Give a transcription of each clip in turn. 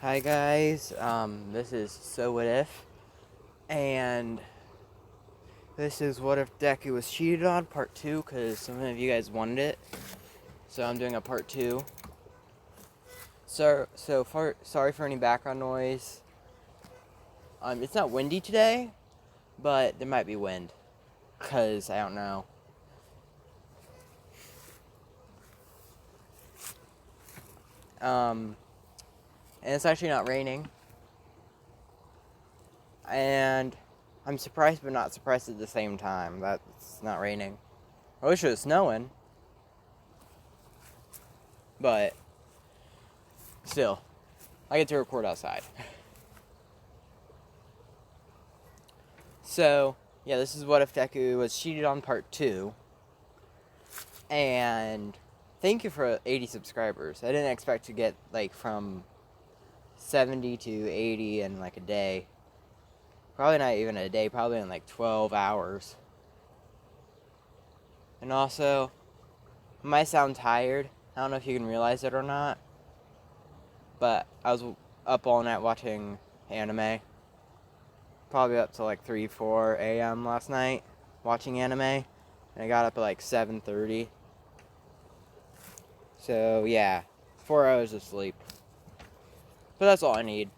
Hi guys, this is So What If, and this is What If Deku was cheated on, part 2, because some of you guys wanted it, so I'm doing a part 2. Sorry for any background noise. It's not windy today, but there might be wind, because I don't know. And it's actually not raining, and I'm surprised but not surprised at the same time that it's not raining. I wish it was snowing, but still, I get to record outside. So, yeah, this is What If Deku was cheated on part 2. And thank you for 80 subscribers. I didn't expect to get, from 70 to 80 in, a day. Probably not even a day, probably in, 12 hours. And also, I might sound tired. I don't know if you can realize it or not. But I was up all night watching anime. Probably up to 3, 4 a.m. last night watching anime. And I got up at 7:30. So yeah, 4 hours of sleep. But that's all I need.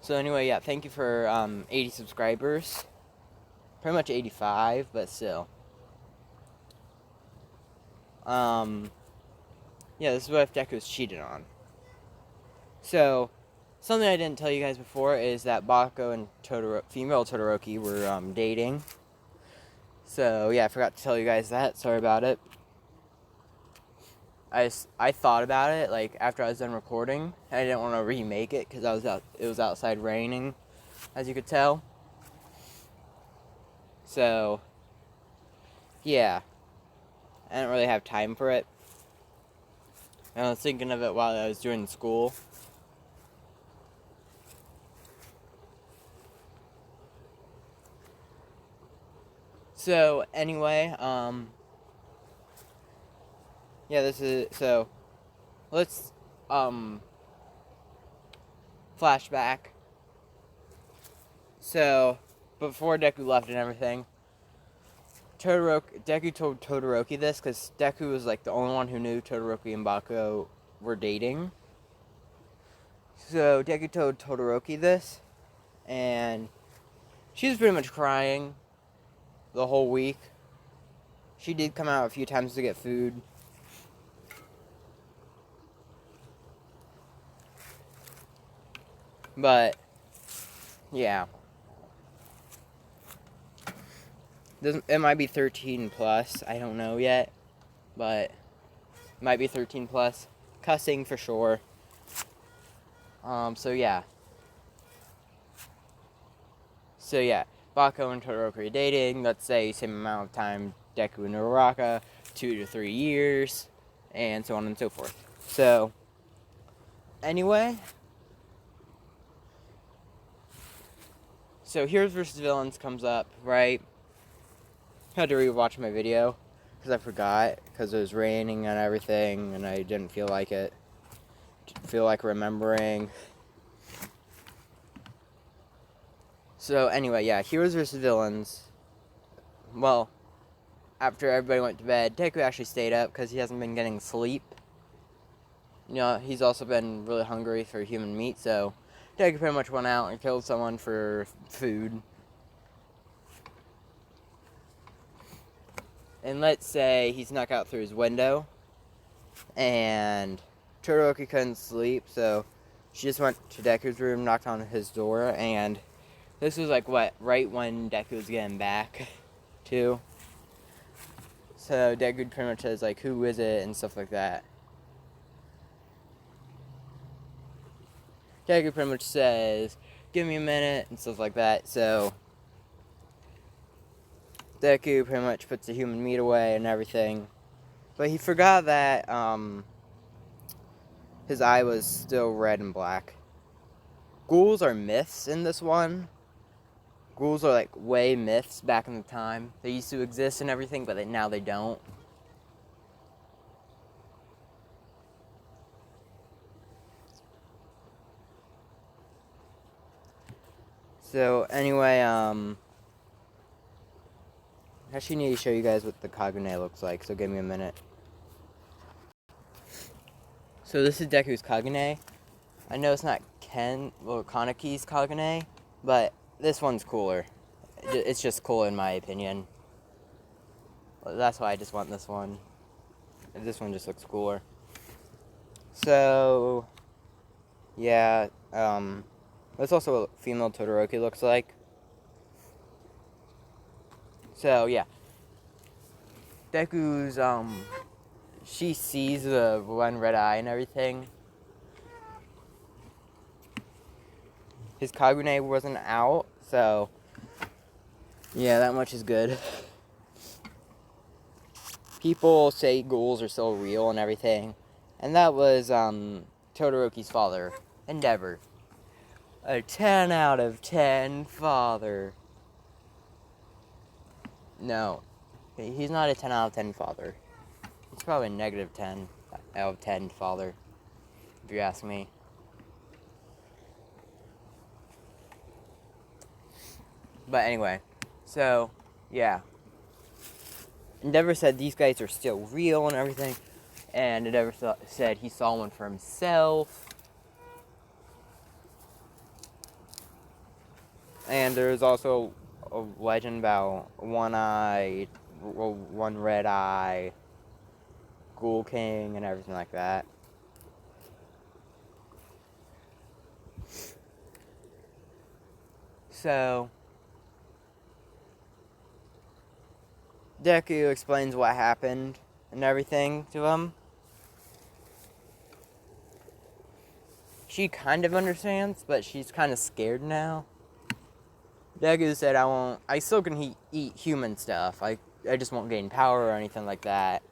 So anyway, yeah, thank you for 80 subscribers. Pretty much 85, but still. Yeah, this is what if Deku was cheated on. So, something I didn't tell you guys before is that Bako and female Todoroki were dating. So, yeah, I forgot to tell you guys that. Sorry about it. I thought about it, after I was done recording. I didn't want to remake it, because it was outside raining, as you could tell. So, yeah. I didn't really have time for it. And I was thinking of it while I was doing school. So, anyway, yeah, let's, flashback. So, before Deku left and everything, Deku told Todoroki this, because Deku was, the only one who knew Todoroki and Bako were dating. So, Deku told Todoroki this, and she was pretty much crying the whole week. She did come out a few times to get food. But, yeah. It might be 13 plus. I don't know yet. But, it might be 13 plus. Cussing for sure. So yeah. Bako and Todoroki are dating. Let's say same amount of time Deku and Uraraka. 2 to 3 years. And so on and so forth. So, anyway. So, Heroes vs. Villains comes up, right? I had to rewatch my video, because I forgot, because it was raining and everything, and I didn't feel like it. Didn't feel like remembering. So, anyway, yeah, Heroes vs. Villains. Well, after everybody went to bed, Deku actually stayed up, because he hasn't been getting sleep. You know, he's also been really hungry for human meat, so Deku pretty much went out and killed someone for food. And let's say he snuck out through his window, and Todoroki couldn't sleep, so she just went to Deku's room, knocked on his door, and this was right when Deku was getting back, too. So Deku pretty much says, who is it, and stuff like that. Deku pretty much says, give me a minute, and stuff like that, so Deku pretty much puts the human meat away and everything. But he forgot that, his eye was still red and black. Ghouls are myths in this one. Ghouls are, way myths back in the time. They used to exist and everything, but now they don't. So anyway, I actually need to show you guys what the Kagune looks like, so give me a minute. So this is Deku's Kagune. I know it's not Kanaki's Kagune, but this one's cooler. It's just cool in my opinion. That's why I just want this one. This one just looks cooler. So, yeah, that's also what female Todoroki looks like. So, yeah. Deku's, she sees the one red eye and everything. His Kagune wasn't out, so, yeah, that much is good. People say ghouls are so real and everything. And that was, Todoroki's father, Endeavor. A 10 out of 10 father. No, he's not a 10 out of 10 father. He's probably a negative 10 out of 10 father, if you ask me. But anyway, so, yeah. Endeavor said these guys are still real and everything. And Endeavor said he saw one for himself. And there's also a legend about one red eye, Ghoul King, and everything like that. So, Deku explains what happened and everything to him. She kind of understands, but she's kind of scared now. Deku said, I still can eat human stuff. I just won't gain power or anything like that.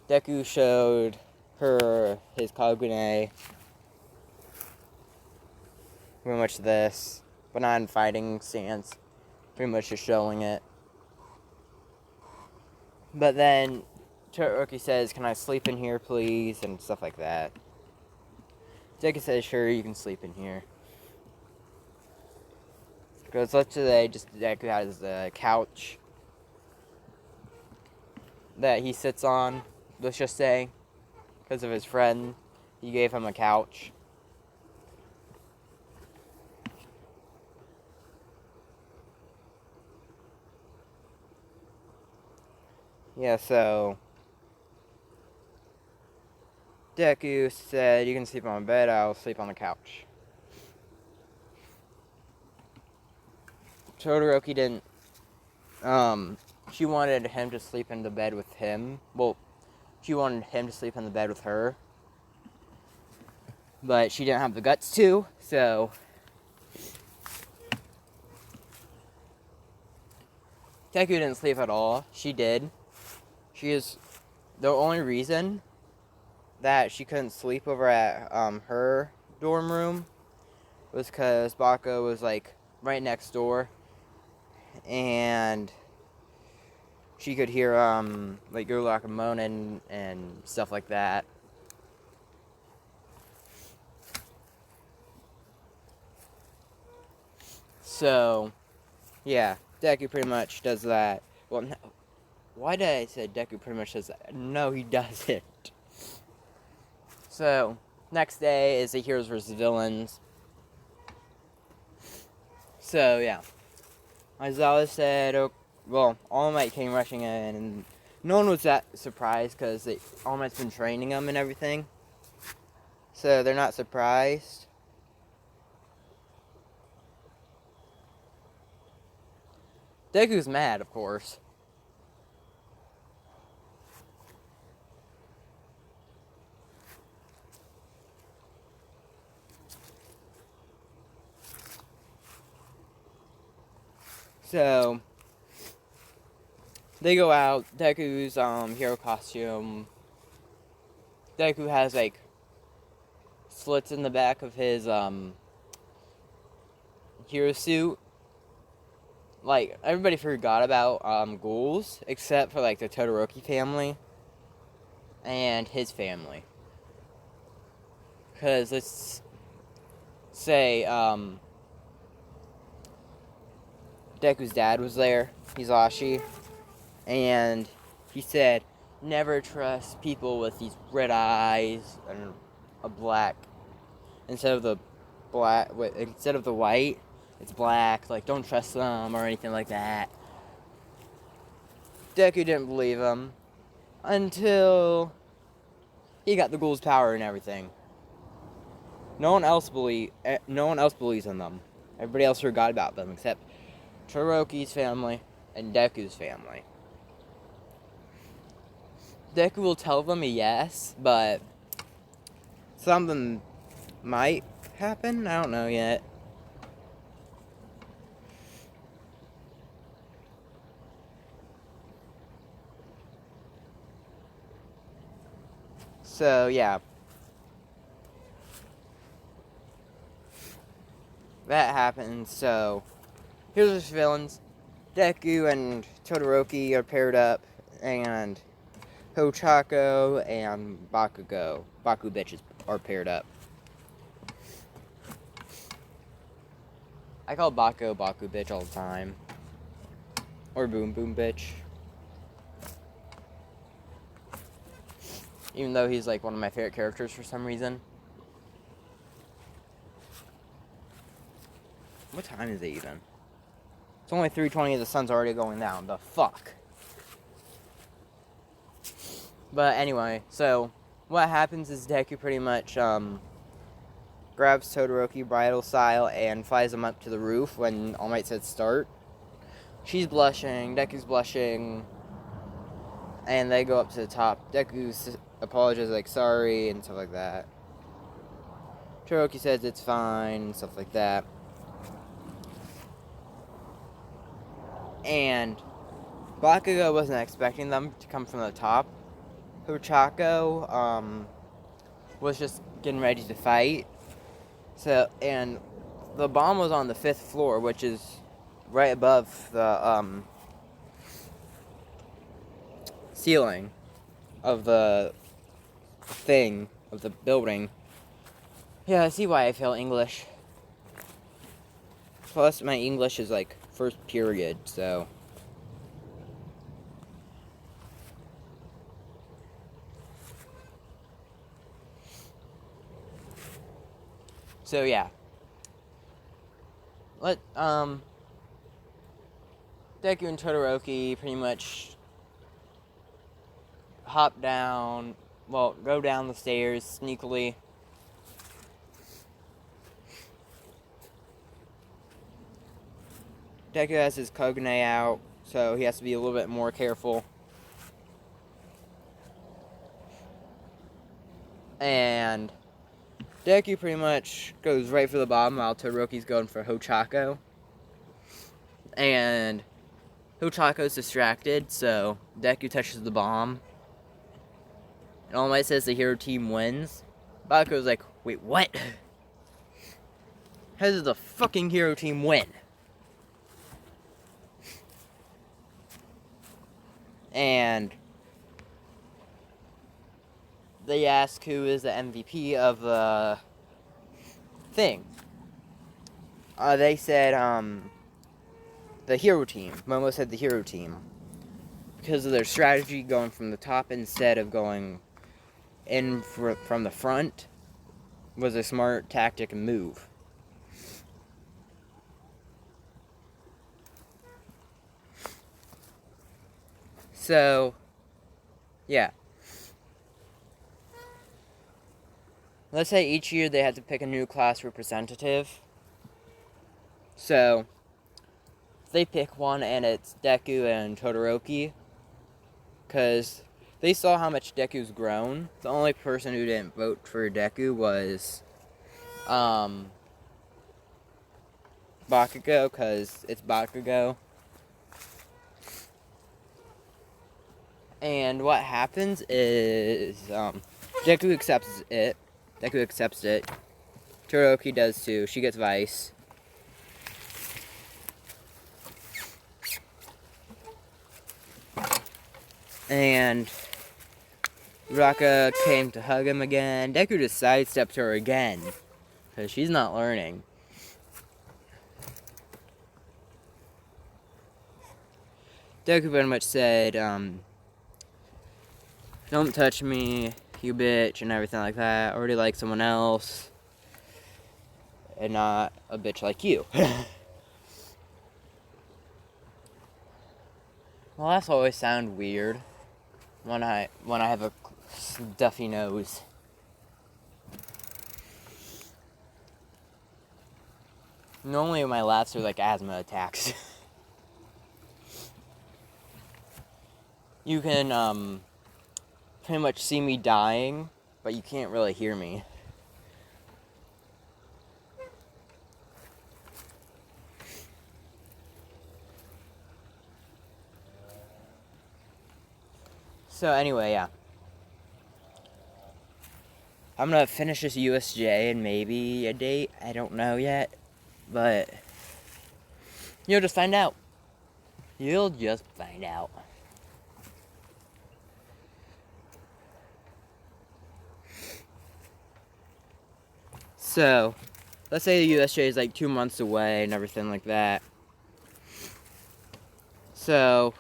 Deku showed her his Kagune. Pretty much this, but not in fighting stance. Pretty much just showing it. But then Todoroki says, "Can I sleep in here, please?" and stuff like that. Deku says, "Sure, you can sleep in here." Because let's say just Deku has a couch that he sits on. Let's just say, because of his friend, he gave him a couch. Yeah, so Deku said, "You can sleep on my bed, I'll sleep on the couch." Todoroki didn't, she wanted him to sleep in the bed with him. Well, she wanted him to sleep in the bed with her. But she didn't have the guts to, so Deku didn't sleep at all. She did. She is the only reason that she couldn't sleep over at her dorm room was because Baka was like right next door, and she could hear like Gurlock moaning and stuff like that. So, yeah, Deku pretty much does that. Well, no, why did I say Deku pretty much does that? No, he doesn't. So, next day is the heroes versus villains. So, yeah. Aizawa said, well, All Might came rushing in, and no one was that surprised because All Might's been training them and everything. So, they're not surprised. Deku's mad, of course. So, they go out. Deku's hero costume. Deku has like slits in the back of his hero suit. Like, everybody forgot about ghouls, except for like the Todoroki family and his family. Because let's say Deku's dad was there, Hisashi, and he said, never trust people with these red eyes and a black instead of the white, it's black. Like, don't trust them or anything like that. Deku didn't believe him until he got the ghoul's power and everything. No one else believes in them. Everybody else forgot about them except Todoroki's family and Deku's family. Deku will tell them yes, but something might happen. I don't know yet. So, yeah. That happened, so here's his villains. Deku and Todoroki are paired up, and Hochako and Bakugo, Baku bitches, are paired up. I call Baku bitch all the time. Or Boom Boom bitch. Even though he's like one of my favorite characters for some reason. What time is it even? It's only 3:20 and the sun's already going down. The fuck? But anyway, so what happens is Deku pretty much grabs Todoroki bridal style and flies him up to the roof when All Might said start. She's blushing, Deku's blushing, and they go up to the top. Deku apologizes like sorry and stuff like that. Todoroki says it's fine and stuff like that. And Bakugo wasn't expecting them to come from the top. Hochako was just getting ready to fight. So, and the bomb was on the 5th floor, which is right above the ceiling of the thing, of the building. Yeah, I see why I fail English. Plus, my English is like first period, so. So, yeah. Deku and Todoroki pretty much go down the stairs sneakily. Deku has his Kogane out, so he has to be a little bit more careful. And Deku pretty much goes right for the bomb while Todoroki's going for Hochako. And Hochako's distracted, so Deku touches the bomb. And All Might says the hero team wins. Bakugo's like, wait, what? How does the fucking hero team win? And they ask who is the MVP of the thing. They said, the hero team. Momo said the hero team. Because of their strategy going from the top instead of going in from the front was a smart tactic and move. So, yeah. Let's say each year they had to pick a new class representative. So, they pick one and it's Deku and Todoroki. Because they saw how much Deku's grown. The only person who didn't vote for Deku was Bakugo, because it's Bakugo. And what happens is Deku accepts it. Todoroki does too. She gets Vice. And Raka came to hug him again. Deku just sidestepped her again, because she's not learning. Deku pretty much said, don't touch me, you bitch, and everything like that. I already like someone else, and not a bitch like you. Well, that's always sound weird when I have a stuffy nose. Normally my laughs are like asthma attacks. You can pretty much see me dying, but you can't really hear me. So anyway, yeah. I'm gonna finish this USJ and maybe a date. I don't know yet. But you'll just find out. You'll just find out. So, let's say the USJ is like 2 months away and everything like that. So,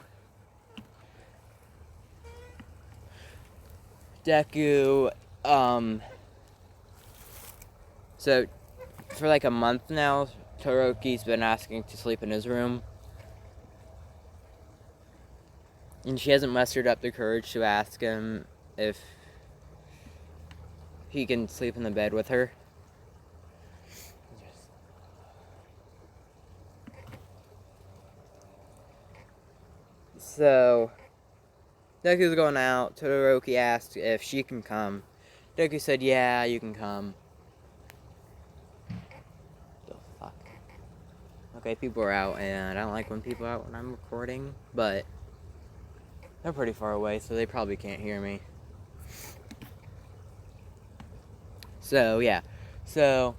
Deku, so for like a month now, Todoroki's been asking to sleep in his room. And she hasn't mustered up the courage to ask him if he can sleep in the bed with her. So, Deku's going out. Todoroki asked if she can come. Deku said, yeah, you can come. The fuck? Okay, people are out, and I don't like when people are out when I'm recording, but they're pretty far away, so they probably can't hear me. So, yeah. So,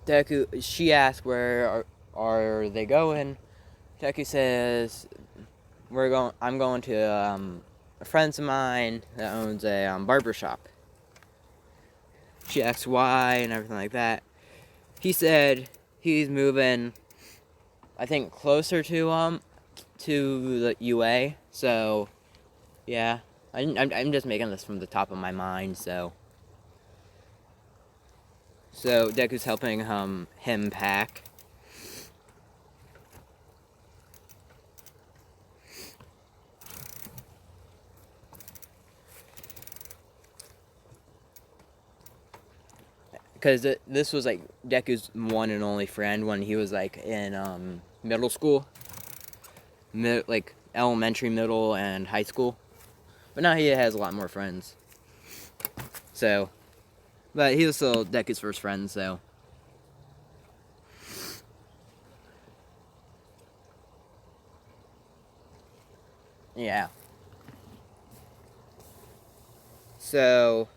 Deku, she asked where are they going? Deku says, I'm going to a friend of mine that owns a barber shop. She asked why and everything like that. He said he's moving, I think, closer to the UA. So, yeah, I'm just making this from the top of my mind. So Deku's helping him pack. Because this was like Deku's one and only friend when he was like in middle school, like elementary, middle, and high school. But now he has a lot more friends. So, but he was still Deku's first friend. So, yeah. So,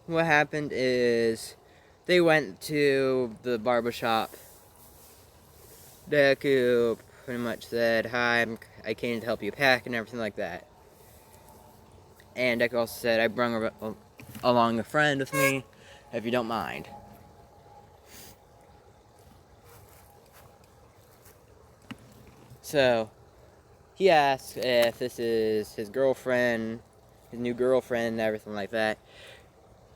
what happened is they went to the barbershop. Deku pretty much said, hi, I came to help you pack and everything like that. And Deku also said, I brought along a friend with me, if you don't mind. So, he asked if this is his girlfriend, his new girlfriend, and everything like that.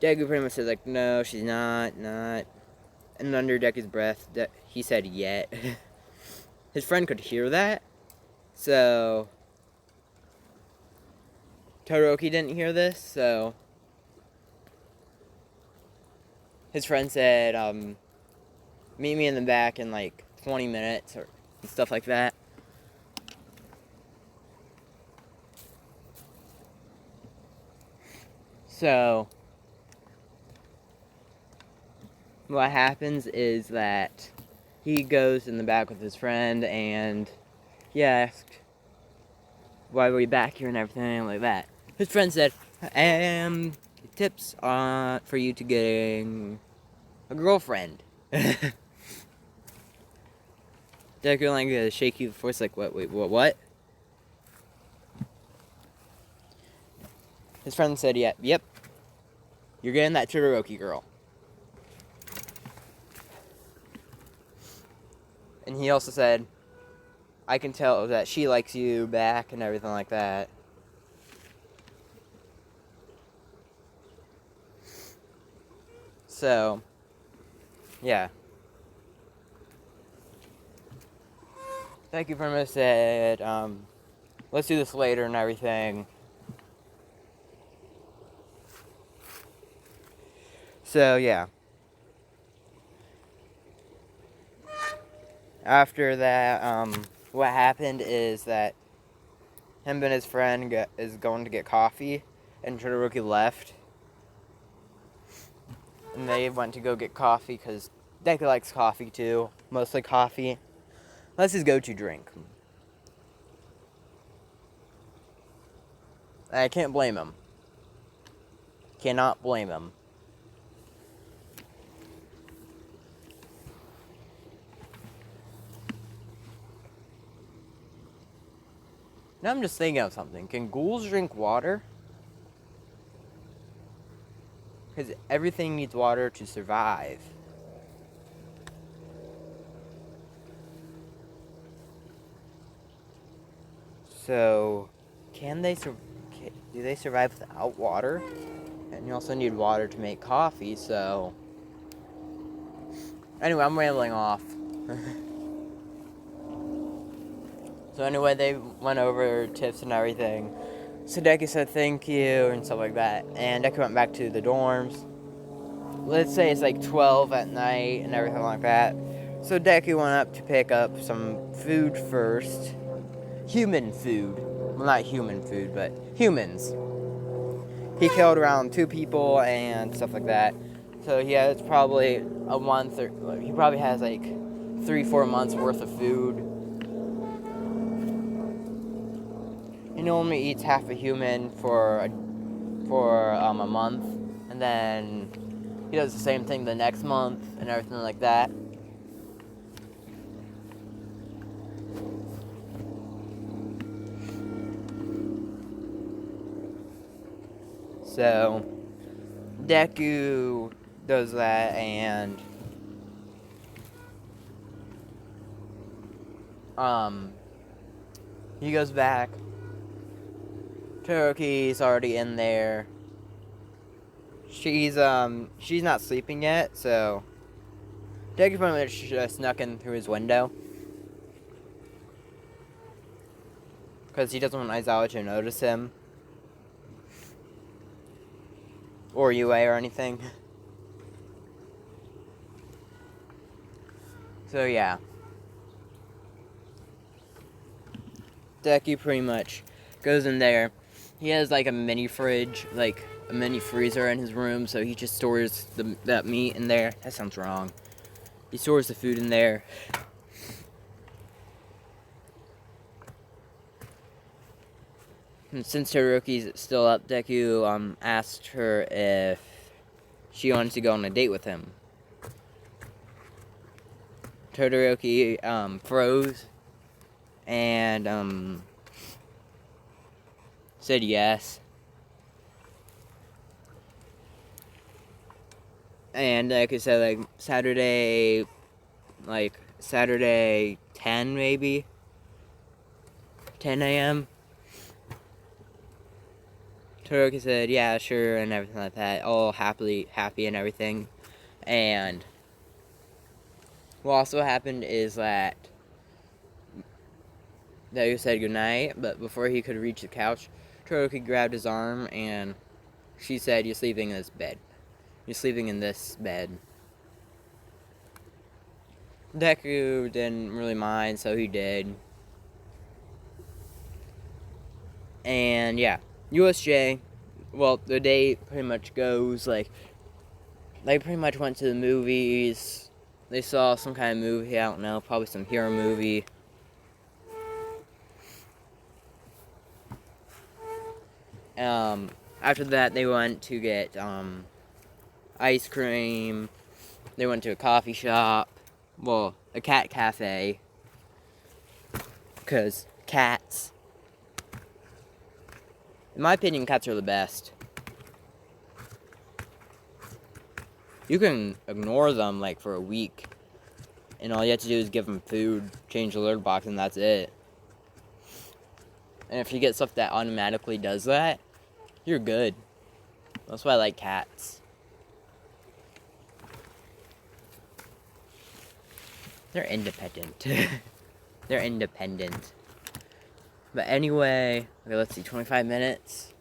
Deku pretty much said, like, no, she's not. And under Deku's breath, he said, yet. His friend could hear that, so Todoroki didn't hear this, so his friend said, meet me in the back in like 20 minutes or stuff like that. So what happens is that he goes in the back with his friend and he asked, why are we back here and everything like that. His friend said, tips for you to getting a girlfriend. Deku like a shaky voice like, what? His friend said, yep, you're getting that Todoroki girl. And he also said, I can tell that she likes you back and everything like that. So, yeah. Thank you for missing it. Let's do this later and everything. So, yeah. After that, what happened is that him and his friend is going to get coffee, and Todoroki left. And they went to go get coffee because Deku likes coffee too, mostly coffee. That's his go-to drink. I can't blame him. Cannot blame him. Now I'm just thinking of something. Can ghouls drink water? Because everything needs water to survive. So, do they survive without water? And you also need water to make coffee, so... Anyway, I'm rambling off. So anyway, they went over tips and everything. So Deku said thank you and stuff like that. And Deku went back to the dorms. Let's say it's like 12 at night and everything like that. So Deku went up to pick up some food first. Human food. Well, not human food, but humans. He killed around 2 people and stuff like that. So he has probably a month, or he probably has like 3-4 months worth of food. He normally eats half a human for a month, and then he does the same thing the next month and everything like that. So Deku does that, and he goes back. Todoroki's already in there. She's not sleeping yet, so Deku pretty much just snuck in through his window because he doesn't want Aizawa to notice him or UA or anything. So yeah, Deku pretty much goes in there. He has like a mini fridge, like a mini freezer in his room, so he just stores that meat in there. That sounds wrong. He stores the food in there. And since Todoroki's still up, Deku asked her if she wanted to go on a date with him. Todoroki froze and said yes. And like I said, Saturday 10 maybe, 10 a.m. Todoroki said, yeah, sure, and everything like that, all happy and everything. And what also happened is that he said goodnight, but before he could reach the couch, Todoroki grabbed his arm, and she said, you're sleeping in this bed. You're sleeping in this bed. Deku didn't really mind, so he did. And yeah, USJ, well, the day pretty much goes, they pretty much went to the movies. They saw some kind of movie, I don't know, probably some hero movie. After that, they went to get, ice cream. They went to a coffee shop. Well, a cat cafe. Because cats. In my opinion, cats are the best. You can ignore them, for a week and all you have to do is give him food, change the litter box, and that's it. And if you get stuff that automatically does that, you're good. That's why I like cats. They're independent. They're independent. But anyway, okay, let's see, 25 minutes.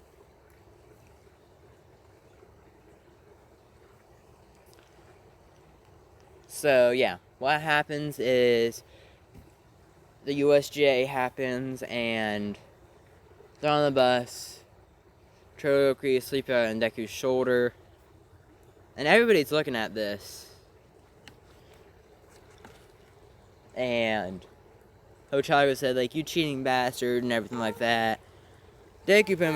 So, yeah, what happens is the USJ happens, and they're on the bus. Todoroki is sleeping on Deku's shoulder. And everybody's looking at this. And Hochalaga said, like, you cheating bastard and everything like that. Deku pretty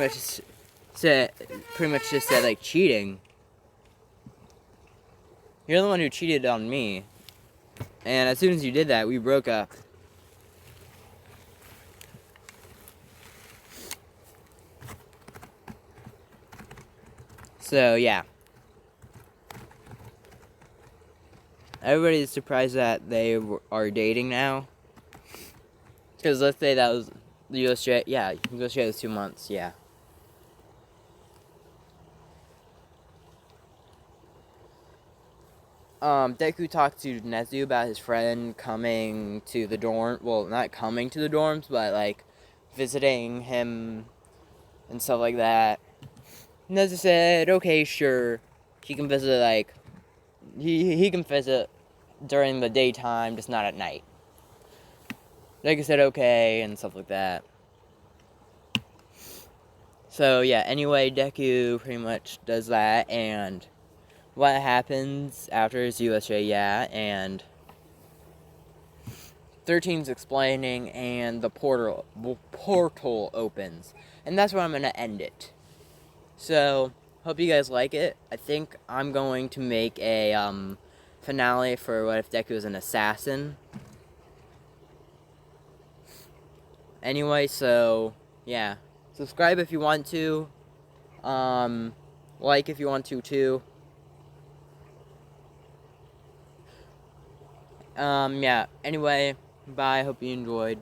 much just said, like, cheating. You're the one who cheated on me. And as soon as you did that, we broke up. So, yeah. Everybody's surprised that they are dating now. Because let's say that was the USJ. Yeah, USJ was 2 months, yeah. Deku talked to Nezu about his friend coming to the dorm. Well, not coming to the dorms, but, like, visiting him and stuff like that. Nezu said, okay, sure. He can visit, like, he can visit during the daytime, just not at night. Deku said, okay, and stuff like that. So, yeah, anyway, Deku pretty much does that, and what happens after his USJ, yeah, and 13's explaining, and the portal opens. And that's where I'm going to end it. So, hope you guys like it. I think I'm going to make a finale for what if Deku is an assassin. Anyway, so, yeah. Subscribe if you want to. Like if you want to, too. Yeah. Anyway, bye. Hope you enjoyed.